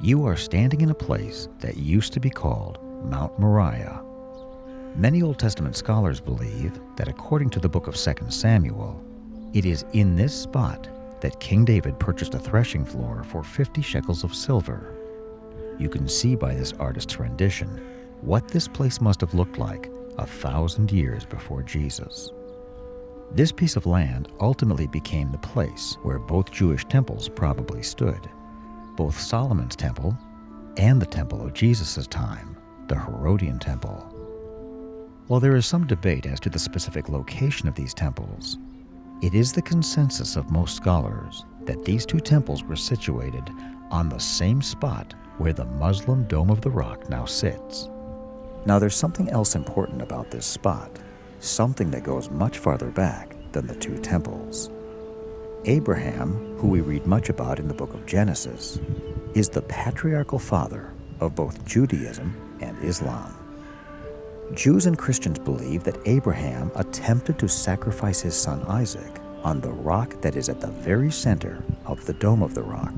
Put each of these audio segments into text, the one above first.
You are standing in a place that used to be called Mount Moriah. Many Old Testament scholars believe that according to the book of 2 Samuel, it is in this spot that King David purchased a threshing floor for 50 shekels of silver. You can see by this artist's rendition what this place must have looked like 1,000 years before Jesus. This piece of land ultimately became the place where both Jewish temples probably stood, both Solomon's temple and the temple of Jesus' time, the Herodian temple. While there is some debate as to the specific location of these temples, it is the consensus of most scholars that these two temples were situated on the same spot where the Muslim Dome of the Rock now sits. Now there's something else important about this spot, something that goes much farther back than the two temples. Abraham, who we read much about in the book of Genesis, is the patriarchal father of both Judaism and Islam. Jews and Christians believe that Abraham attempted to sacrifice his son Isaac on the rock that is at the very center of the Dome of the Rock.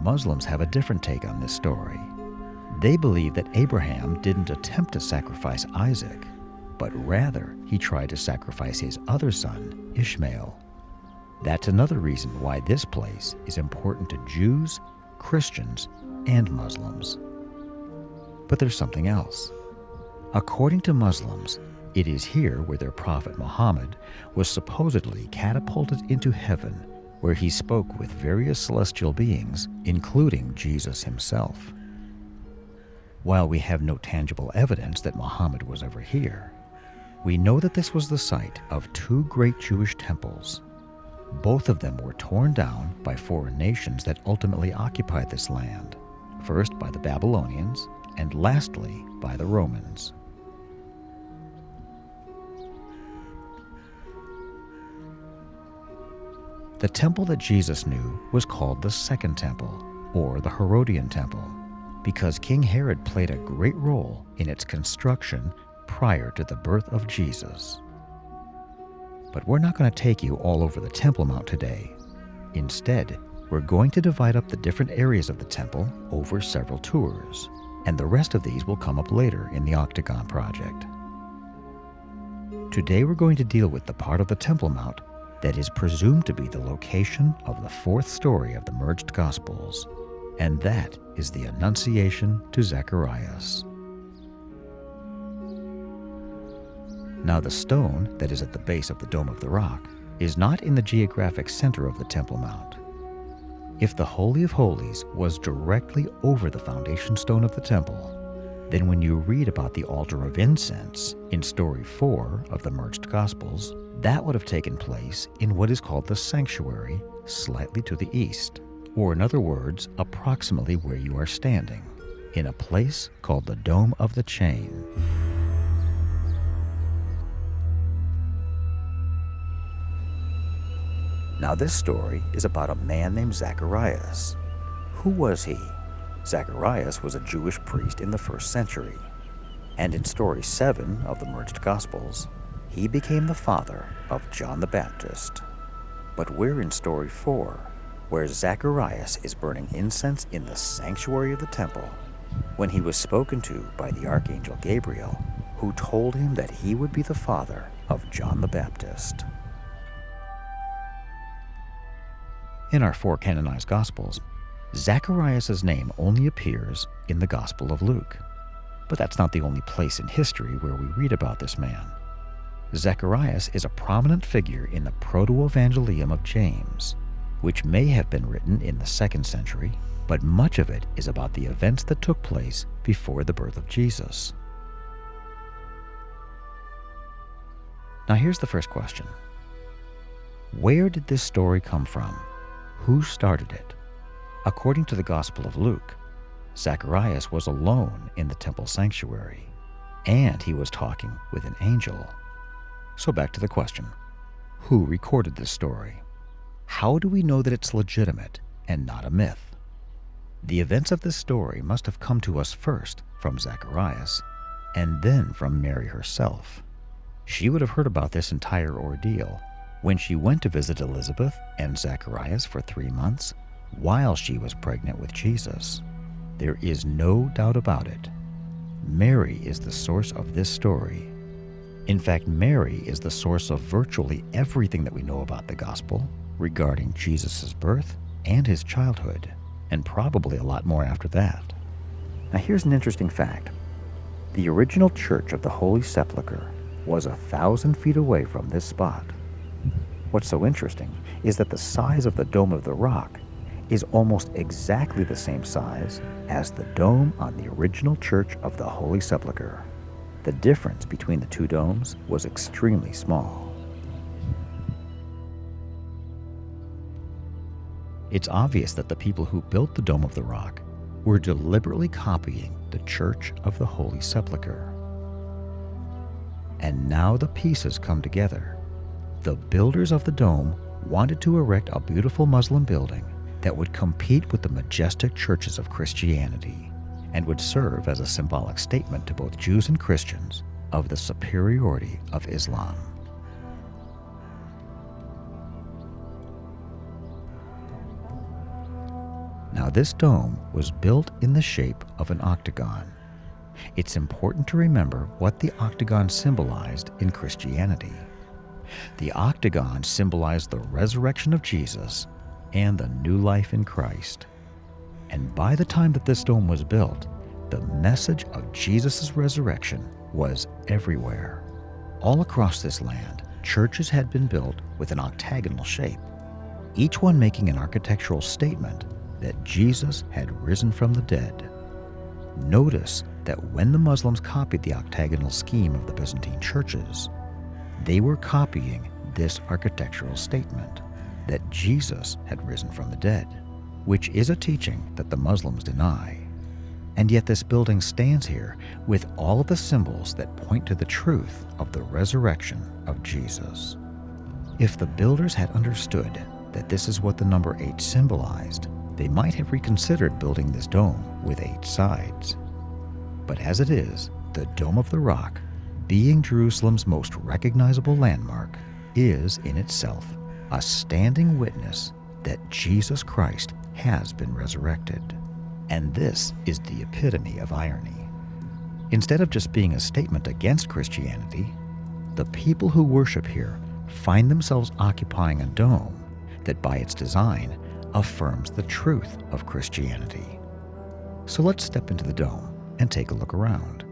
Muslims have a different take on this story. They believe that Abraham didn't attempt to sacrifice Isaac, but rather he tried to sacrifice his other son, Ishmael. That's another reason why this place is important to Jews, Christians, and Muslims. But there's something else. According to Muslims, it is here where their prophet Muhammad was supposedly catapulted into heaven, where he spoke with various celestial beings, including Jesus himself. While we have no tangible evidence that Muhammad was ever here, we know that this was the site of two great Jewish temples. Both of them were torn down by foreign nations that ultimately occupied this land, first by the Babylonians, and lastly by the Romans. The temple that Jesus knew was called the Second Temple, or the Herodian Temple, because King Herod played a great role in its construction prior to the birth of Jesus. But we're not going to take you all over the Temple Mount today. Instead, we're going to divide up the different areas of the temple over several tours, and the rest of these will come up later in the Octagon project. Today we're going to deal with the part of the Temple Mount that is presumed to be the location of the fourth story of the merged Gospels, and that is the Annunciation to Zacharias. Now the stone that is at the base of the Dome of the Rock is not in the geographic center of the Temple Mount. If the Holy of Holies was directly over the foundation stone of the temple, then when you read about the altar of incense in story 4 of the merged Gospels, that would have taken place in what is called the sanctuary, slightly to the east, or in other words, approximately where you are standing, in a place called the Dome of the Chain. Now this story is about a man named Zacharias. Who was he? Zacharias was a Jewish priest in the 1st century, and in story 7 of the merged Gospels, he became the father of John the Baptist. But we're in story 4, where Zacharias is burning incense in the sanctuary of the temple, when he was spoken to by the archangel Gabriel, who told him that he would be the father of John the Baptist. In our 4 canonized Gospels, Zacharias' name only appears in the Gospel of Luke. But that's not the only place in history where we read about this man. Zacharias is a prominent figure in the Proto-Evangelium of James, which may have been written in the 2nd century, but much of it is about the events that took place before the birth of Jesus. Now here's the first question. Where did this story come from? Who started it? According to the Gospel of Luke, Zacharias was alone in the temple sanctuary, and he was talking with an angel. So back to the question, who recorded this story? How do we know that it's legitimate and not a myth? The events of this story must have come to us first from Zacharias, and then from Mary herself. She would have heard about this entire ordeal, When she went to visit Elizabeth and Zacharias for 3 months, while she was pregnant with Jesus, there is no doubt about it. Mary is the source of this story. In fact, Mary is the source of virtually everything that we know about the gospel regarding Jesus' birth and his childhood, and probably a lot more after that. Now here's an interesting fact. The original Church of the Holy Sepulchre was 1,000 feet away from this spot. What's so interesting is that the size of the Dome of the Rock is almost exactly the same size as the dome on the original Church of the Holy Sepulchre. The difference between the two domes was extremely small. It's obvious that the people who built the Dome of the Rock were deliberately copying the Church of the Holy Sepulchre. And now the pieces come together. The builders of the dome wanted to erect a beautiful Muslim building that would compete with the majestic churches of Christianity and would serve as a symbolic statement to both Jews and Christians of the superiority of Islam. Now, this dome was built in the shape of an octagon. It's important to remember what the octagon symbolized in Christianity. The octagon symbolized the resurrection of Jesus and the new life in Christ. And by the time that this dome was built, the message of Jesus' resurrection was everywhere. All across this land, churches had been built with an octagonal shape, each one making an architectural statement that Jesus had risen from the dead. Notice that when the Muslims copied the octagonal scheme of the Byzantine churches, they were copying this architectural statement that Jesus had risen from the dead, which is a teaching that the Muslims deny. And yet this building stands here with all of the symbols that point to the truth of the resurrection of Jesus. If the builders had understood that this is what the number 8 symbolized, they might have reconsidered building this dome with 8 sides. But as it is, the Dome of the Rock, being Jerusalem's most recognizable landmark, is in itself a standing witness that Jesus Christ has been resurrected. And this is the epitome of irony. Instead of just being a statement against Christianity, the people who worship here find themselves occupying a dome that by its design affirms the truth of Christianity. So let's step into the dome and take a look around.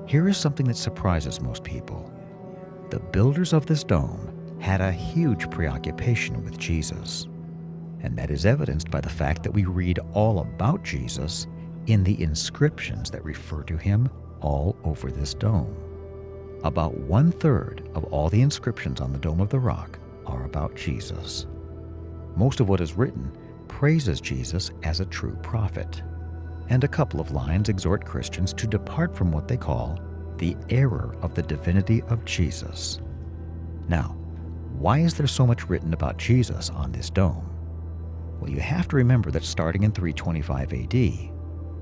Here is something that surprises most people. The builders of this dome had a huge preoccupation with Jesus, and that is evidenced by the fact that we read all about Jesus in the inscriptions that refer to him all over this dome. About 1/3 of all the inscriptions on the Dome of the Rock are about Jesus. Most of what is written praises Jesus as a true prophet, and a couple of lines exhort Christians to depart from what they call the error of the divinity of Jesus. Now, why is there so much written about Jesus on this dome? Well, you have to remember that starting in 325 AD,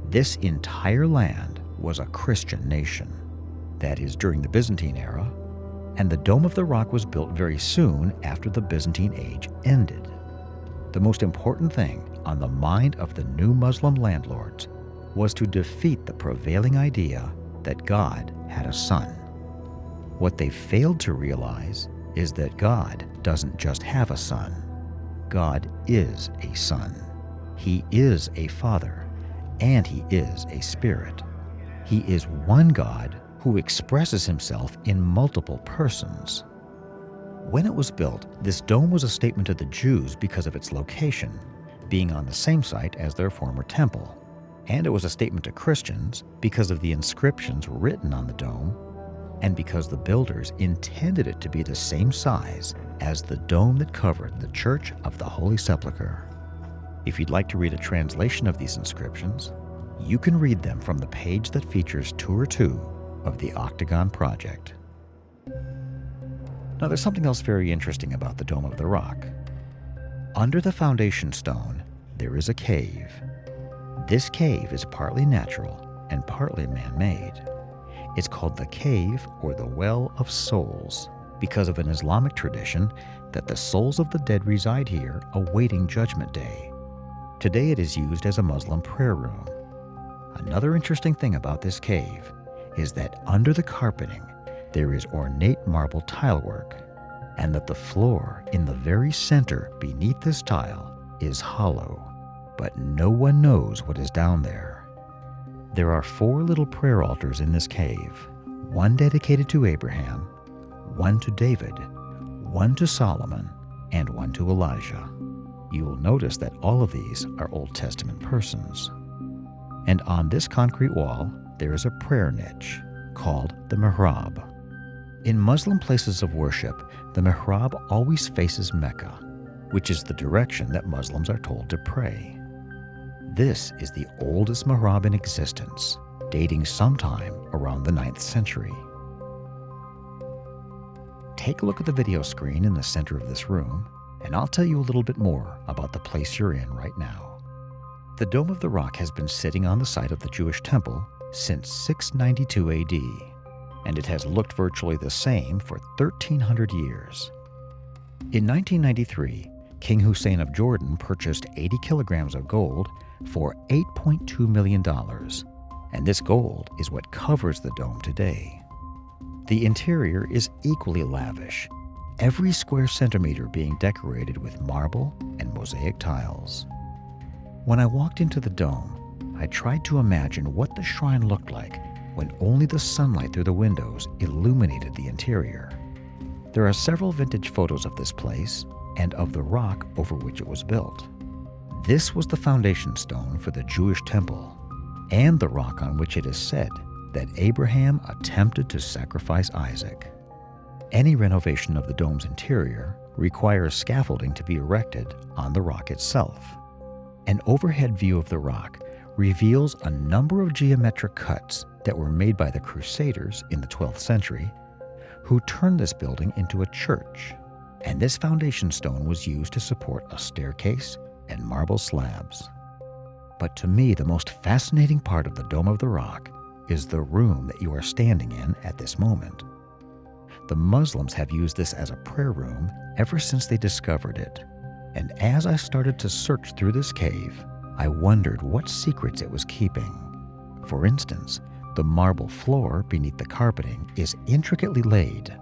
this entire land was a Christian nation. That is, during the Byzantine era, and the Dome of the Rock was built very soon after the Byzantine age ended. The most important thing on the mind of the new Muslim landlords was to defeat the prevailing idea that God had a son. What they failed to realize is that God doesn't just have a son. God is a son. He is a father, and he is a spirit. He is one God who expresses himself in multiple persons. When it was built, this dome was a statement to the Jews because of its location, being on the same site as their former temple. And it was a statement to Christians because of the inscriptions written on the dome, and because the builders intended it to be the same size as the dome that covered the Church of the Holy Sepulchre. If you'd like to read a translation of these inscriptions, you can read them from the page that features Tour 2 of the Octagon project. Now, there's something else very interesting about the Dome of the Rock. Under the foundation stone, there is a cave. This cave is partly natural and partly man-made. It's called the Cave or the Well of Souls, because of an Islamic tradition that the souls of the dead reside here awaiting Judgment Day. Today it is used as a Muslim prayer room. Another interesting thing about this cave is that under the carpeting there is ornate marble tilework, and that the floor in the very center beneath this tile is hollow, but no one knows what is down there. There are 4 little prayer altars in this cave, one dedicated to Abraham, one to David, one to Solomon, and one to Elijah. You will notice that all of these are Old Testament persons. And on this concrete wall, there is a prayer niche called the mihrab. In Muslim places of worship, the mihrab always faces Mecca, which is the direction that Muslims are told to pray. This is the oldest mihrab in existence, dating sometime around the 9th century. Take a look at the video screen in the center of this room, and I'll tell you a little bit more about the place you're in right now. The Dome of the Rock has been sitting on the site of the Jewish temple since 692 AD, and it has looked virtually the same for 1,300 years. In 1993, King Hussein of Jordan purchased 80 kilograms of gold for $8.2 million, and this gold is what covers the dome today. The interior is equally lavish, every square centimeter being decorated with marble and mosaic tiles. When I walked into the dome, I tried to imagine what the shrine looked like when only the sunlight through the windows illuminated the interior. There are several vintage photos of this place and of the rock over which it was built. This was the foundation stone for the Jewish temple, and the rock on which it is said that Abraham attempted to sacrifice Isaac. Any renovation of the dome's interior requires scaffolding to be erected on the rock itself. An overhead view of the rock reveals a number of geometric cuts that were made by the Crusaders in the 12th century, who turned this building into a church, and this foundation stone was used to support a staircase and marble slabs. But to me, the most fascinating part of the Dome of the Rock is the room that you are standing in at this moment. The Muslims have used this as a prayer room ever since they discovered it, and as I started to search through this cave, I wondered what secrets it was keeping. For instance, the marble floor beneath the carpeting is intricately laid,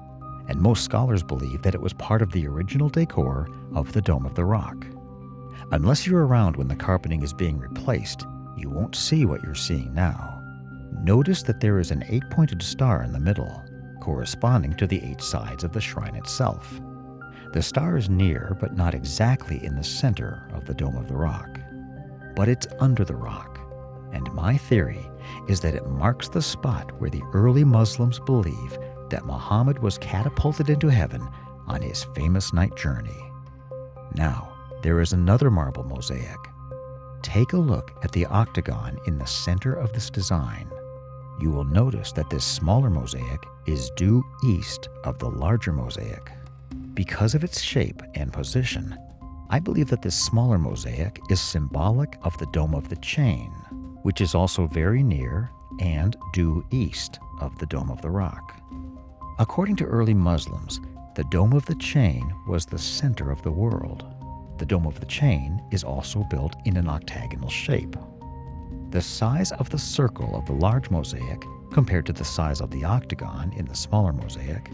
and most scholars believe that it was part of the original decor of the Dome of the Rock. Unless you're around when the carpeting is being replaced, you won't see what you're seeing now. Notice that there is an 8-pointed star in the middle, corresponding to the 8 sides of the shrine itself. The star is near, but not exactly in the center of the Dome of the Rock. But it's under the rock, and my theory is that it marks the spot where the early Muslims believe that Muhammad was catapulted into heaven on his famous night journey. Now, there is another marble mosaic. Take a look at the octagon in the center of this design. You will notice that this smaller mosaic is due east of the larger mosaic. Because of its shape and position, I believe that this smaller mosaic is symbolic of the Dome of the Chain, which is also very near and due east of the Dome of the Rock. According to early Muslims, the Dome of the Chain was the center of the world. The Dome of the Chain is also built in an octagonal shape. The size of the circle of the large mosaic compared to the size of the octagon in the smaller mosaic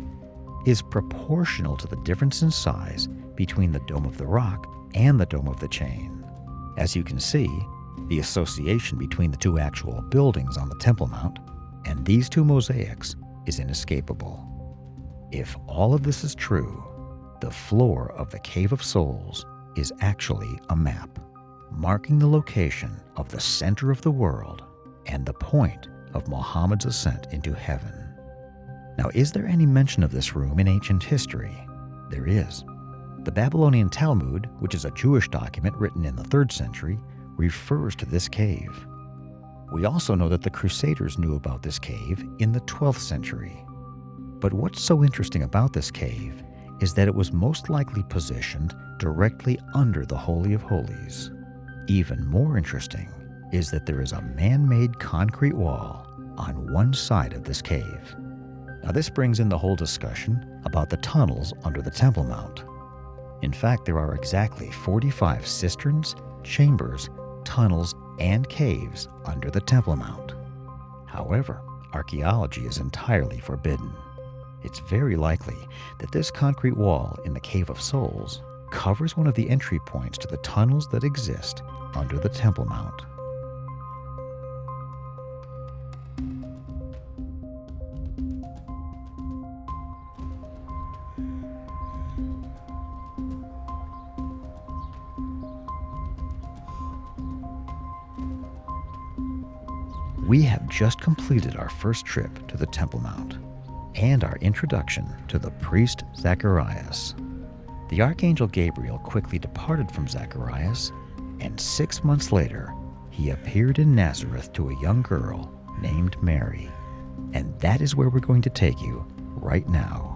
is proportional to the difference in size between the Dome of the Rock and the Dome of the Chain. As you can see, the association between the two actual buildings on the Temple Mount and these two mosaics is inescapable. If all of this is true, the floor of the Cave of Souls is actually a map, marking the location of the center of the world and the point of Muhammad's ascent into heaven. Now, is there any mention of this room in ancient history? There is. The Babylonian Talmud, which is a Jewish document written in the 3rd century, refers to this cave. We also know that the Crusaders knew about this cave in the 12th century. But what's so interesting about this cave is that it was most likely positioned directly under the Holy of Holies. Even more interesting is that there is a man-made concrete wall on one side of this cave. Now this brings in the whole discussion about the tunnels under the Temple Mount. In fact, there are exactly 45 cisterns, chambers, tunnels, and caves under the Temple Mount. However, archaeology is entirely forbidden. It's very likely that this concrete wall in the Cave of Souls covers one of the entry points to the tunnels that exist under the Temple Mount. We have just completed our first trip to the Temple Mount and our introduction to the priest Zacharias. The Archangel Gabriel quickly departed from Zacharias, and 6 months later, he appeared in Nazareth to a young girl named Mary. And that is where we're going to take you right now.